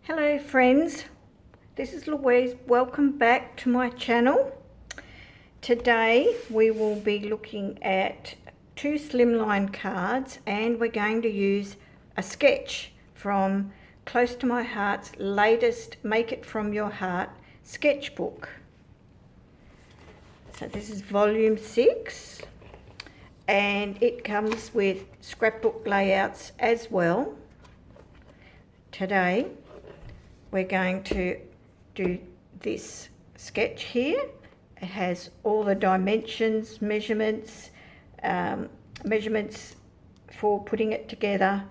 Hello friends, this is Louise. Welcome back to my channel. Today we will be looking at two slimline cards and we're going to use a sketch from Close to My Heart's latest Make It From Your Heart sketchbook. So this is volume 6 and it comes with scrapbook layouts as well. Today we're going to do this sketch here. It has all the dimensions, measurements for putting it together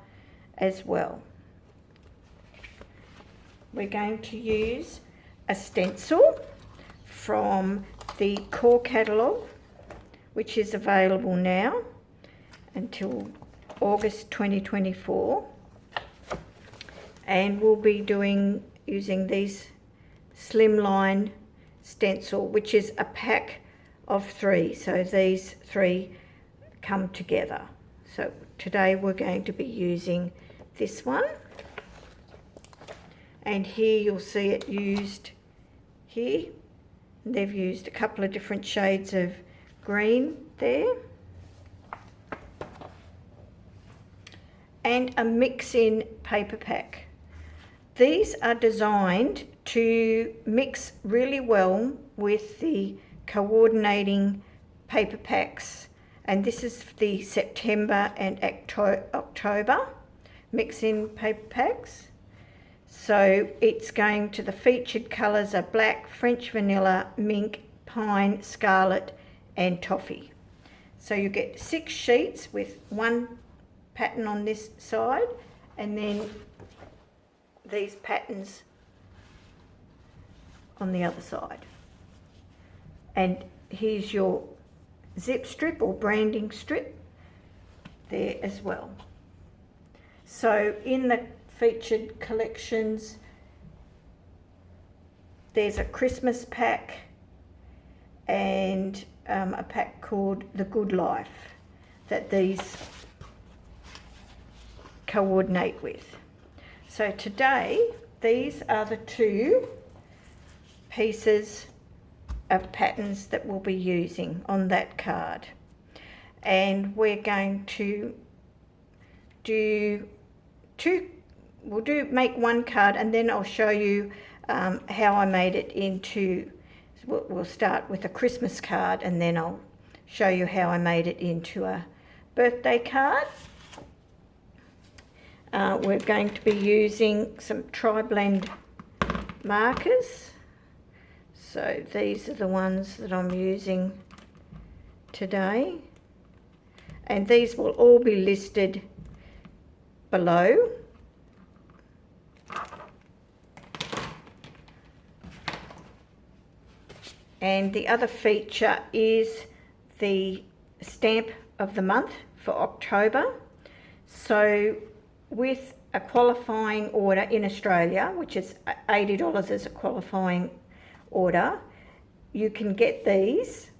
as well. We're going to use a stencil from the core catalogue, which is available now until August 2024. And we'll be using these slimline stencil, which is a pack of 3. So these 3 come together. So today we're going to be using this one. And here you'll see it used here. They've used a couple of different shades of green there. And a mix-in paper pack. These are designed to mix really well with the coordinating paper packs, and this is the September and October mix-in paper packs. So it's going to, the featured colours are black, French vanilla, mink, pine, scarlet and toffee. So you get 6 sheets with 1 pattern on this side and then these patterns on the other side. And here's your zip strip or branding strip there as well. So in the featured collections there's a Christmas pack and a pack called The Good Life that these coordinate with. So today, these are the 2 pieces of patterns that we'll be using on that card. And we're going to make 1 card and then I'll show you how I made it into, we'll start with a Christmas card and then I'll show you how I made it into a birthday card. We're going to be using some tri-blend markers. So these are the ones that I'm using today. And these will all be listed below. And the other feature is the stamp of the month for October. So with a qualifying order in Australia, which is $80 as a qualifying order, you can get these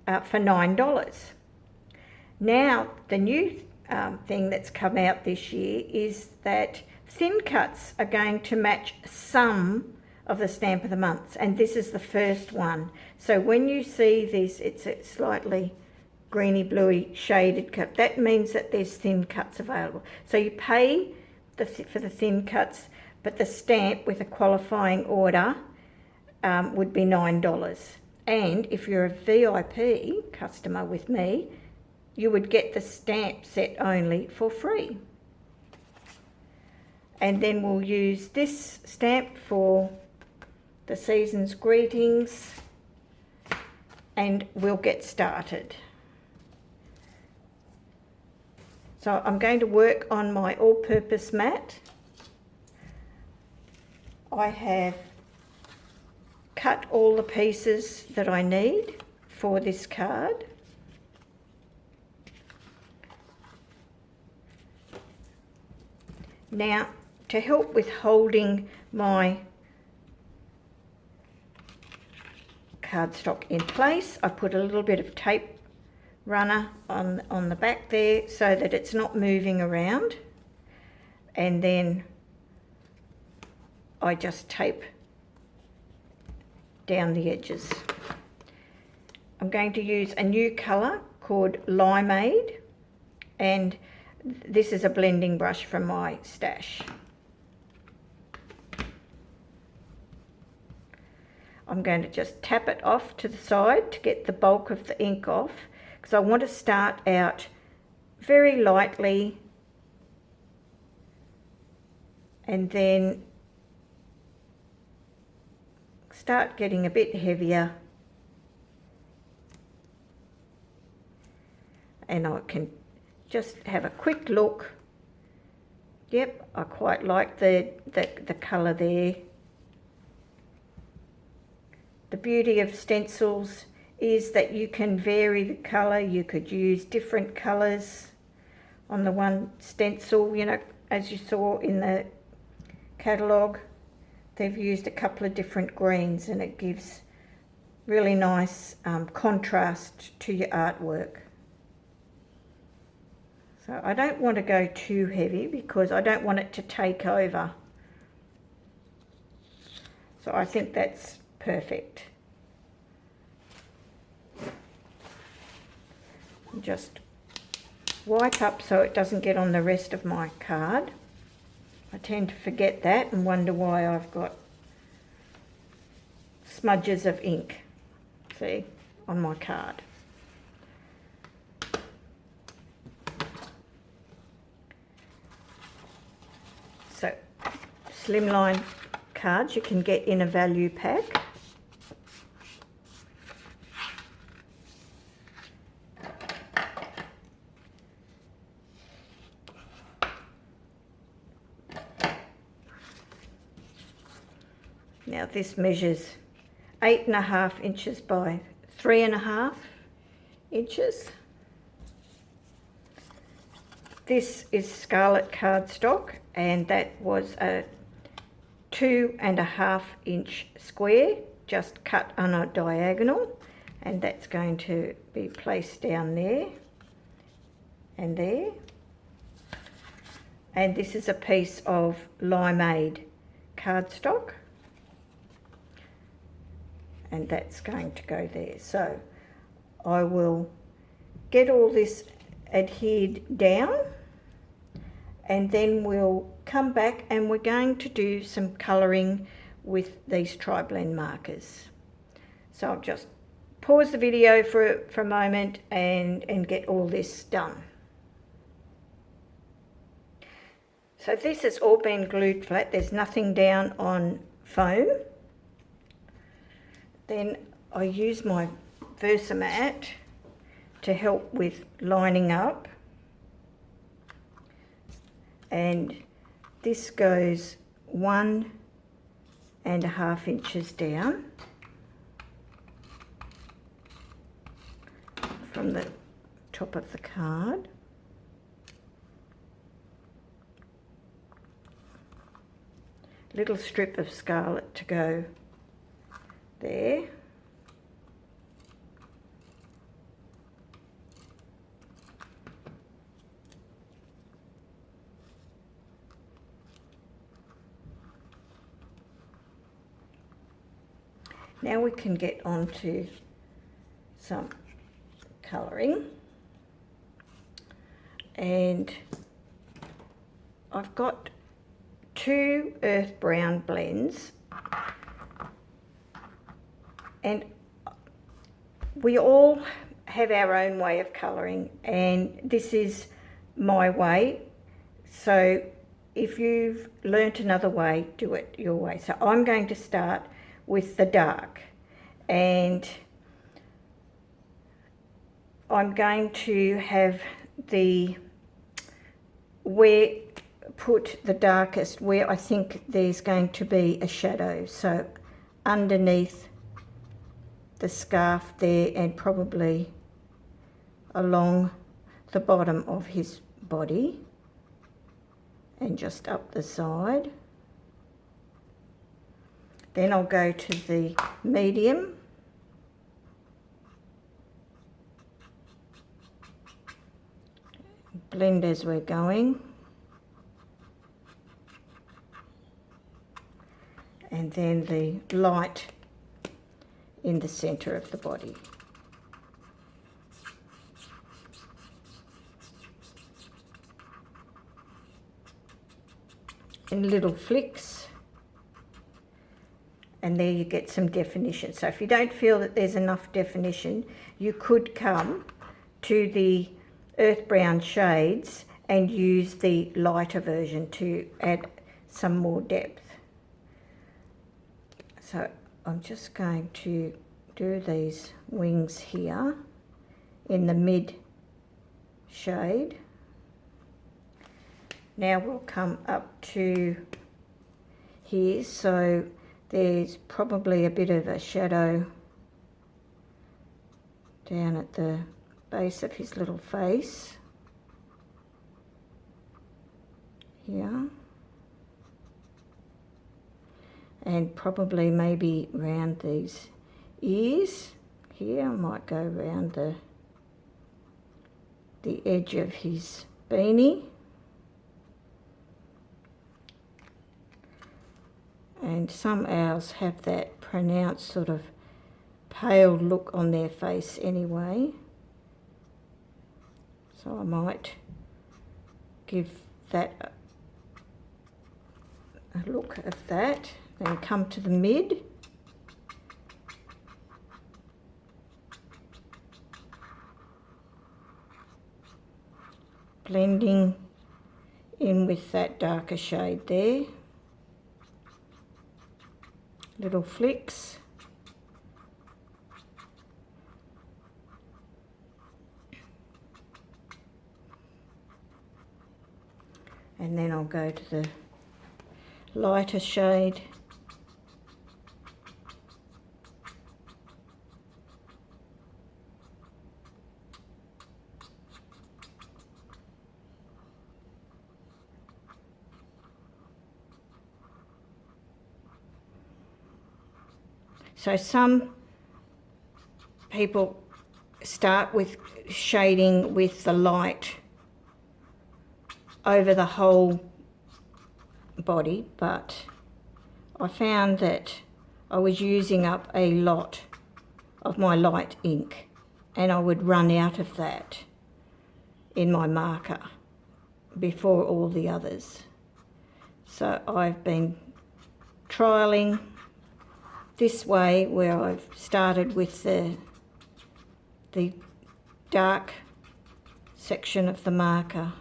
for $9. Now, the new thing that's come out this year is that thin cuts are going to match some of the stamp of the months, and this is the first one. So when you see this, it's a slightly greeny bluey shaded cut. That means that there's thin cuts available. So you pay for the thin cuts, but the stamp with a qualifying order would be $9. And if you're a VIP customer with me, you would get the stamp set only for free. And then we'll use this stamp for the season's greetings and we'll get started. So I'm going to work on my all-purpose mat. I have cut all the pieces that I need for this card. Now, to help with holding my cardstock in place, I put a little bit of tape runner on the back there so that it's not moving around, and then I just tape down the edges. I'm going to use a new colour called Limeade, and this is a blending brush from my stash. I'm going to just tap it off to the side to get the bulk of the ink off, because I want to start out very lightly and then start getting a bit heavier, and I can just have a quick look. Yep, I quite like the colour there. The beauty of stencils is that you can vary the colour. You could use different colours on the one stencil, you know, as you saw in the catalogue. They've used a couple of different greens, and it gives really nice contrast to your artwork. So I don't want to go too heavy because I don't want it to take over. So I think that's perfect. Just wipe up so it doesn't get on the rest of my card. I tend to forget that and wonder why I've got smudges of ink, see, on my card. So, slimline cards you can get in a value pack. Now this measures 8.5 inches by 3.5 inches. This is scarlet cardstock, and that was a 2.5 inch square, just cut on a diagonal, and that's going to be placed down there and there. And this is a piece of Limeade cardstock, and that's going to go there. So I will get all this adhered down, and then we'll come back and we're going to do some colouring with these tri-blend markers. So I'll just pause the video for a moment and get all this done. So this has all been glued flat, there's nothing down on foam. Then I use my Versamat to help with lining up, and this goes 1.5 inches down from the top of the card. Little strip of scarlet to go there. Now we can get on to some colouring, and I've got 2 earth brown blends, and we all have our own way of colouring, and this is my way. So if you've learnt another way, do it your way. So I'm going to start with the dark, and I'm going to have put the darkest where I think there's going to be a shadow. So underneath the scarf there, and probably along the bottom of his body and just up the side. Then I'll go to the medium, blend as we're going. and then the light in the centre of the body. In little flicks, and there you get some definition. So if you don't feel that there's enough definition, you could come to the earth brown shades and use the lighter version to add some more depth. So I'm just going to do these wings here in the mid shade. Now we'll come up to here, so there's probably a bit of a shadow down at the base of his little face here, and probably maybe around these ears here. I might go around the edge of his beanie. And some owls have that pronounced sort of pale look on their face anyway. So I might give that a look of that. Then come to the mid. Blending in with that darker shade there. Little flicks. And then I'll go to the lighter shade. So some people start with shading with the light over the whole body, but I found that I was using up a lot of my light ink and I would run out of that in my marker before all the others. So I've been trialling this way, where I've started with the dark section of the marker.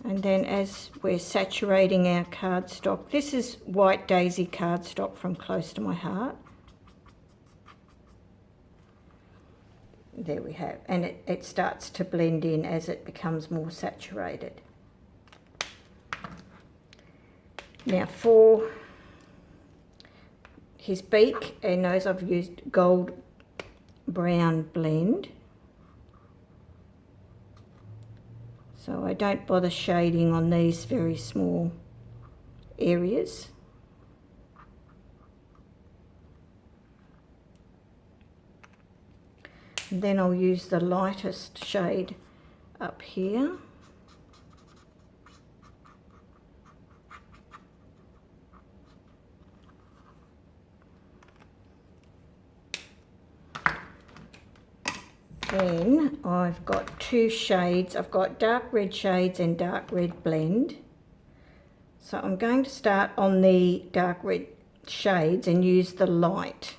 And then as we're saturating our cardstock, this is White Daisy cardstock from Close to My Heart. There we have, and it starts to blend in as it becomes more saturated. Now for his beak and nose, I've used gold brown blend. So I don't bother shading on these very small areas. And then I'll use the lightest shade up here. Then I've got two shades. I've got dark red shades and dark red blend. So I'm going to start on the dark red shades and use the light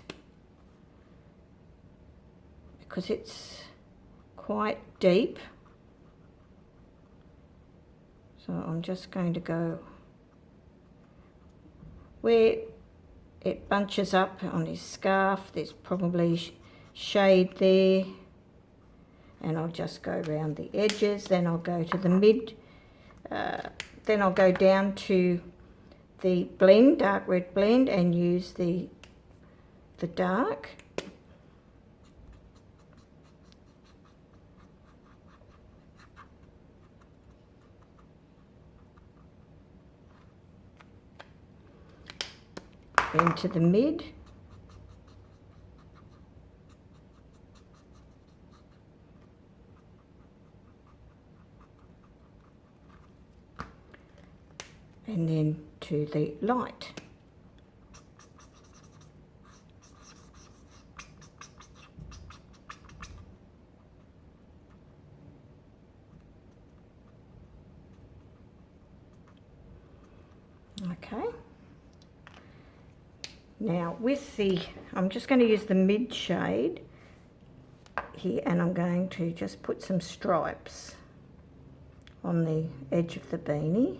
because it's quite deep. So I'm just going to go where it bunches up on his scarf. There's probably shade there. And I'll just go around the edges, then I'll go to the mid, then I'll go down to the blend, dark red blend, and use the dark. Then to the mid. and then to the light. Okay. Now with the, I'm just going to use the mid shade here, and I'm going to just put some stripes on the edge of the beanie.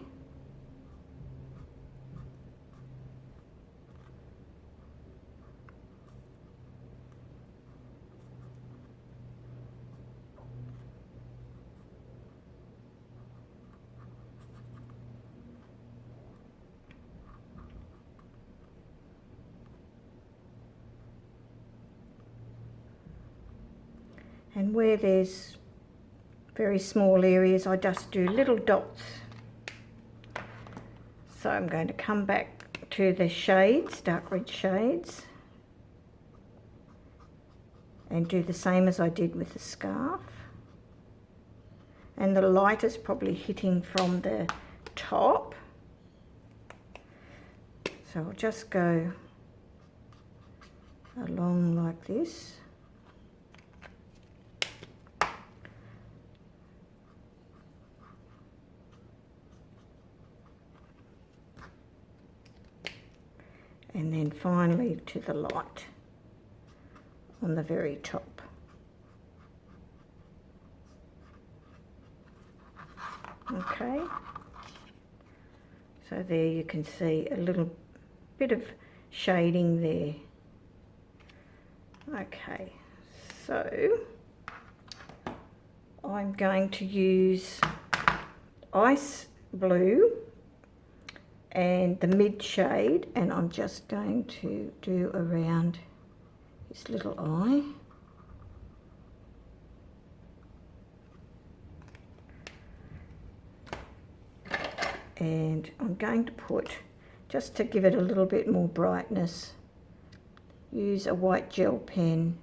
And where there's very small areas, I just do little dots. So I'm going to come back to the shades, dark red shades, and do the same as I did with the scarf. And the light is probably hitting from the top. So I'll just go along like this. And then finally to the light on the very top. Okay, so there you can see a little bit of shading there. Okay, so I'm going to use ice blue and the mid shade, and I'm just going to do around his little eye. And I'm going to put, just to give it a little bit more brightness, use a white gel pen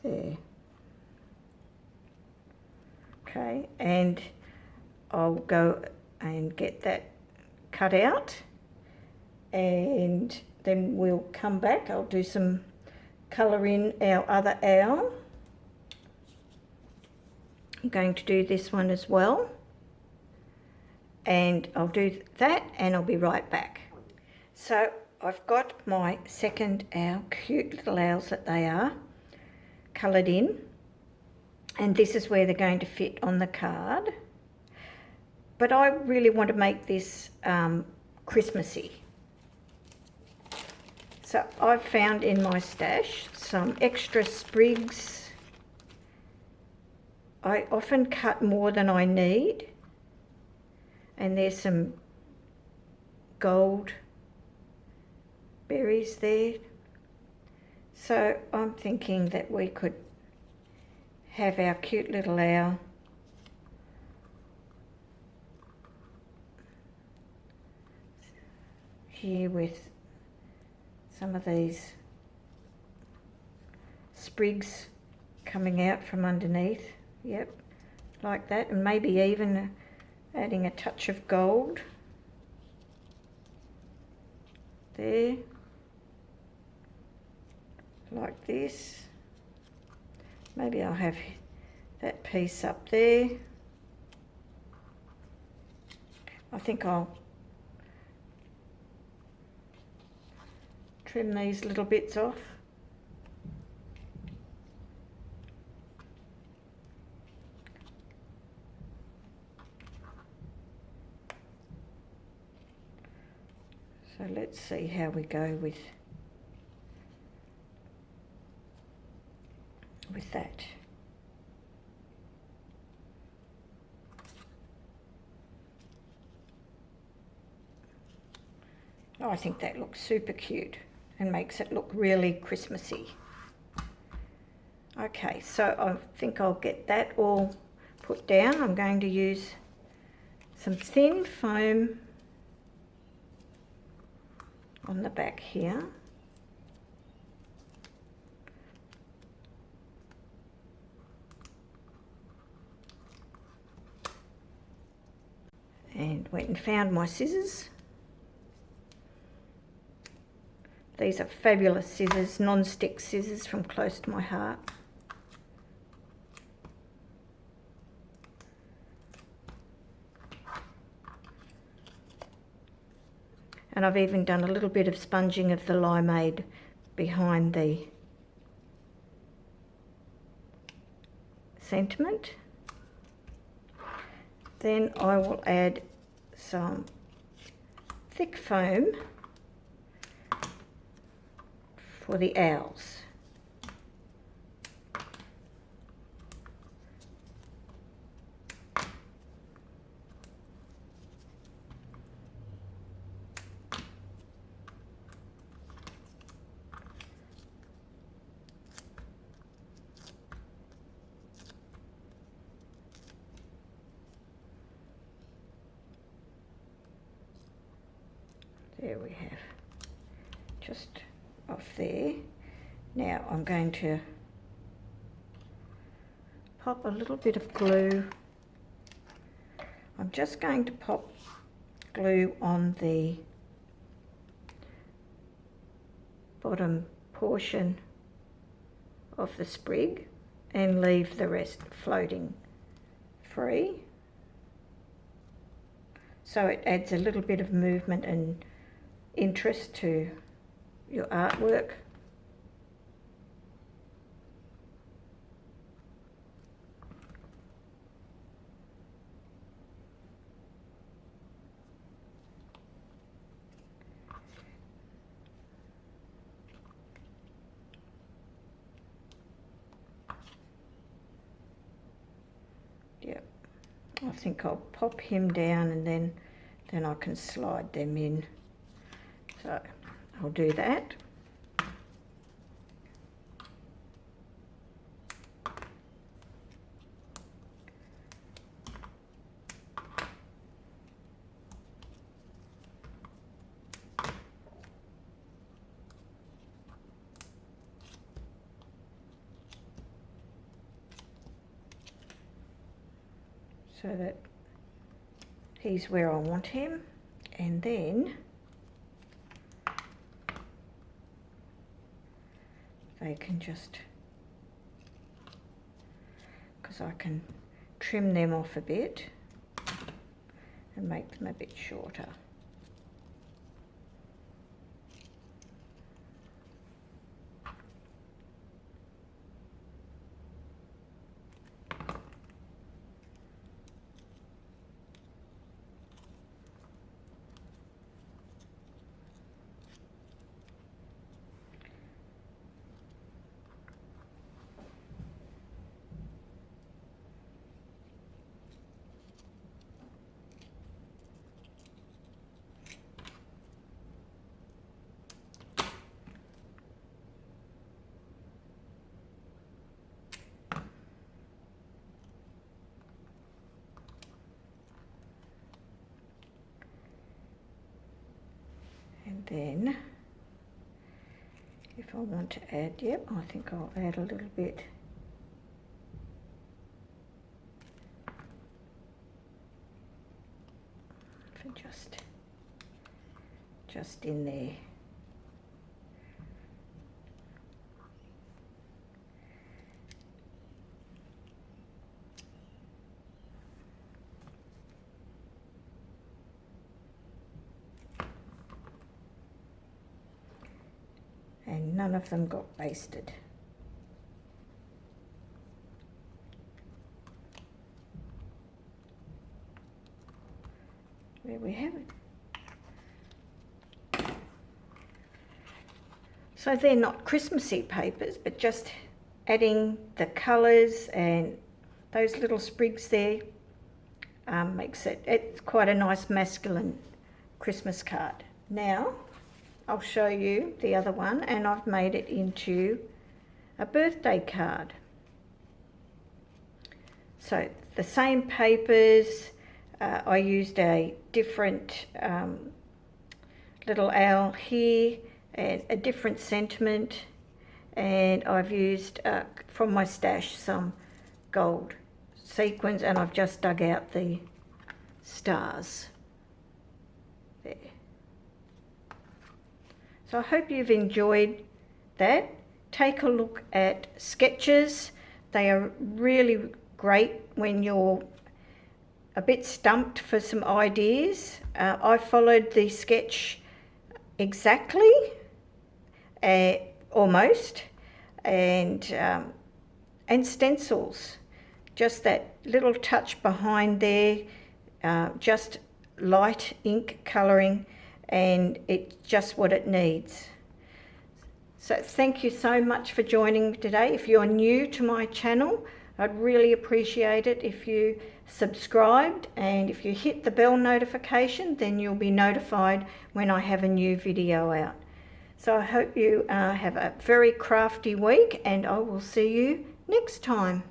there. Okay, and I'll go and get that cut out, and then we'll come back. I'll do some colour in our other owl. I'm going to do this one as well, and I'll do that and I'll be right back. So I've got my second owl, cute little owls that they are, coloured in, and this is where they're going to fit on the card. But I really want to make this Christmassy. So I've found in my stash some extra sprigs. I often cut more than I need. And there's some gold berries there. So I'm thinking that we could have our cute little owl here with some of these sprigs coming out from underneath. Yep, like that, and maybe even adding a touch of gold there, like this. Maybe I'll have that piece up there. I think I'll trim these little bits off. So let's see how we go with that. Oh, I think that looks super cute and makes it look really Christmassy. Okay, so I think I'll get that all put down. I'm going to use some thin foam on the back here. and went and found my scissors. These are fabulous scissors, non-stick scissors from close to my heart. And I've even done a little bit of sponging of the limeade behind the sentiment. Then I will add some thick foam for the owls. There we have, just off there. Now I'm going to pop a little bit of glue. I'm just going to pop glue on the bottom portion of the sprig and leave the rest floating free. So it adds a little bit of movement and interest to your artwork. Yep, I think I'll pop him down and then I can slide them in. So I'll do that. So that he's where I want him, and then they can just, because I can trim them off a bit and make them a bit shorter. And then if I want to add, yep, I think I'll add a little bit for just in there. And none of them got basted. There we have it. So they're not Christmassy papers, but just adding the colours and those little sprigs there makes it's quite a nice masculine Christmas card. Now I'll show you the other one, and I've made it into a birthday card. So the same papers, I used a different little owl here and a different sentiment, and I've used from my stash some gold sequins, and I've just dug out the stars. So I hope you've enjoyed that. Take a look at sketches. They are really great when you're a bit stumped for some ideas. I followed the sketch exactly, almost, and stencils. Just that little touch behind there, just light ink colouring, and it's just what it needs. So thank you so much for joining me today. If you're new to my channel, I'd really appreciate it if you subscribed, and if you hit the bell notification, then you'll be notified when I have a new video out. So I hope you have a very crafty week, and I will see you next time.